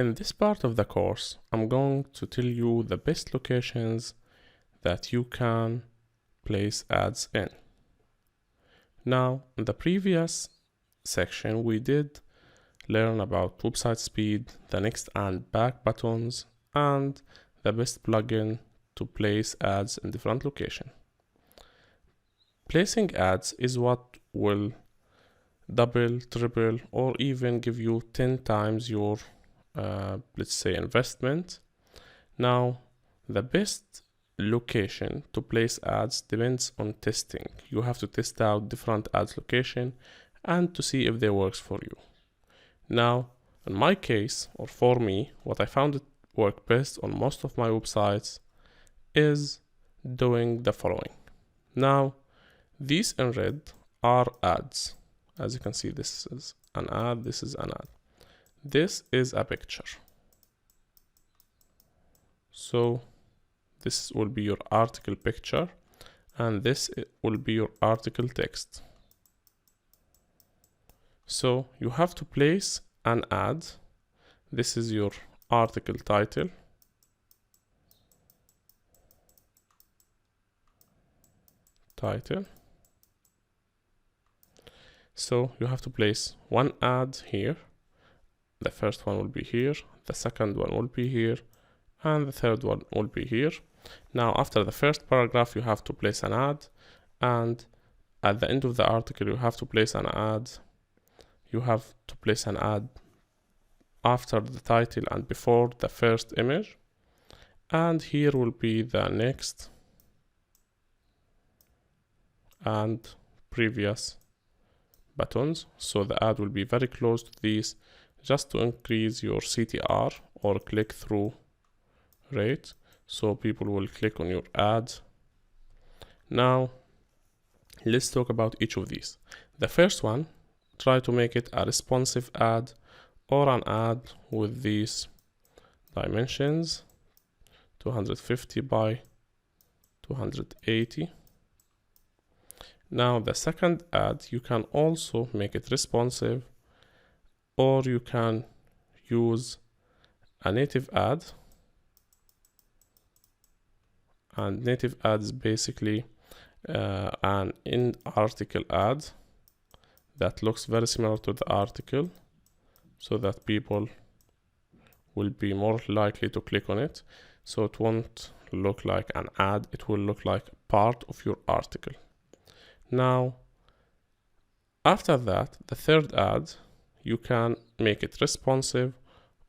In this part of the course, I'm going to tell you the best locations that you can place ads in. Now, in the previous section, we did learn about website speed, the next and back buttons, and the best plugin to place ads in different locations. Placing ads is what will double, triple, or even give you 10 times your let's say investment. Now, the best location to place ads depends on testing. You have to test out different ads location and to see if they works for you. Now, in my case, or for me, what I found it work best on most of my websites is doing the following. Now, these in red are ads. As you can see, this is an ad, this is an ad. This is a picture. So this will be your article picture, and this will be your article text. So you have to place an ad. This is your article title. So you have to place one ad here. The first one will be here, the second one will be here, and the third one will be here. Now, after the first paragraph, you have to place an ad, and at the end of the article, you have to place an ad. You have to place an ad after the title and before the first image. And here will be the next and previous buttons. So the ad will be very close to these, just to increase your CTR or click-through rate, so people will click on your ad. Now, let's talk about each of these. The first one, try to make it a responsive ad or an ad with these dimensions, 250 by 280. Now, the second ad, you can also make it responsive, or you can use a native ad. And native ad is basically an in-article ad that looks very similar to the article, so that people will be more likely to click on it. So it won't look like an ad, it will look like part of your article. Now, after that, the third ad, you can make it responsive,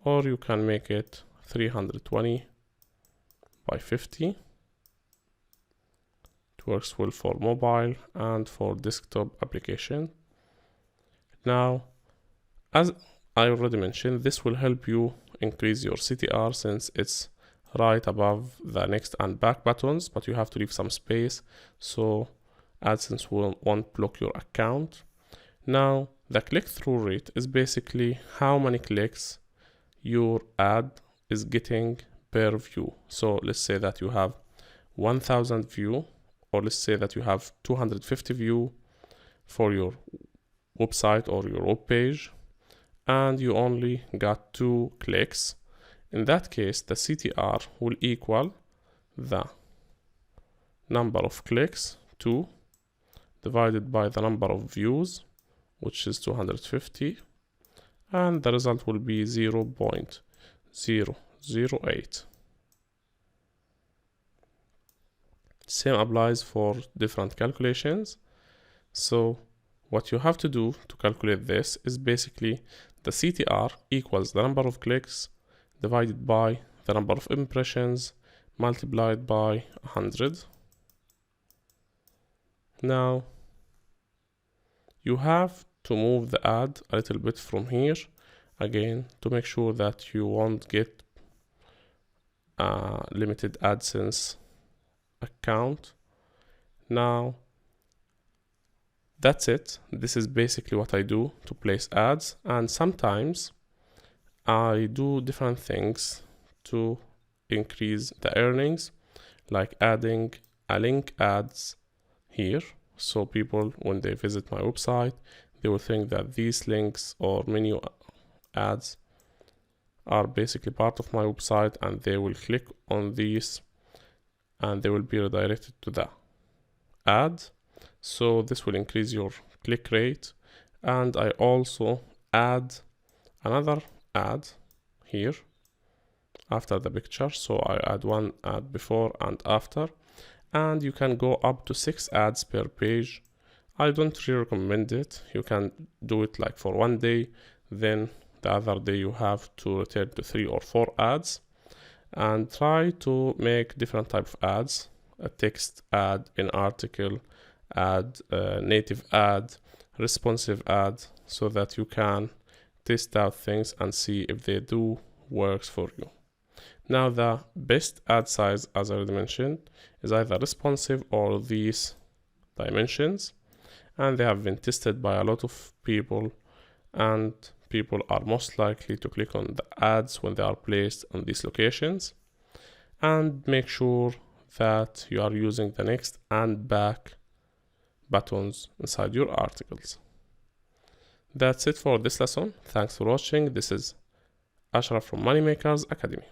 or you can make it 320 by 50. It works well for mobile and for desktop application. Now, as I already mentioned, this will help you increase your CTR since it's right above the next and back buttons, but you have to leave some space so AdSense won't block your account. Now, the click-through rate is basically how many clicks your ad is getting per view. So let's say that you have 1000 view, or let's say that you have 250 view for your website or your web page, and you only got 2 clicks. In that case, the CTR will equal the number of clicks, 2, divided by the number of views, which is 250, and the result will be 0.008. Same applies for different calculations. So what you have to do to calculate this is basically the CTR equals the number of clicks divided by the number of impressions multiplied by 100. Now, you have to move the ad a little bit from here again to make sure that you won't get a limited AdSense account. Now, that's it. This is basically what I do to place ads, and sometimes I do different things to increase the earnings, like adding a link ads here. So people, when they visit my website, they will think that these links or menu ads are basically part of my website, and they will click on these and they will be redirected to the ad. So this will increase your click rate. And I also add another ad here after the picture. So I add one ad before and after, and you can go up to 6 ads per page. I don't really recommend it. You can do it like for one day, then the other day you have to return to 3 or 4 ads, and try to make different type of ads: a text ad, an article ad, native ad, responsive ad, so that you can test out things and see if they do works for you. Now, the best ad size, as I already mentioned, is either responsive or these dimensions, and they have been tested by a lot of people, and people are most likely to click on the ads when they are placed on these locations. And make sure that you are using the next and back buttons inside your articles. That's it for this lesson. Thanks for watching. This is Ashraf from Moneymakers Academy.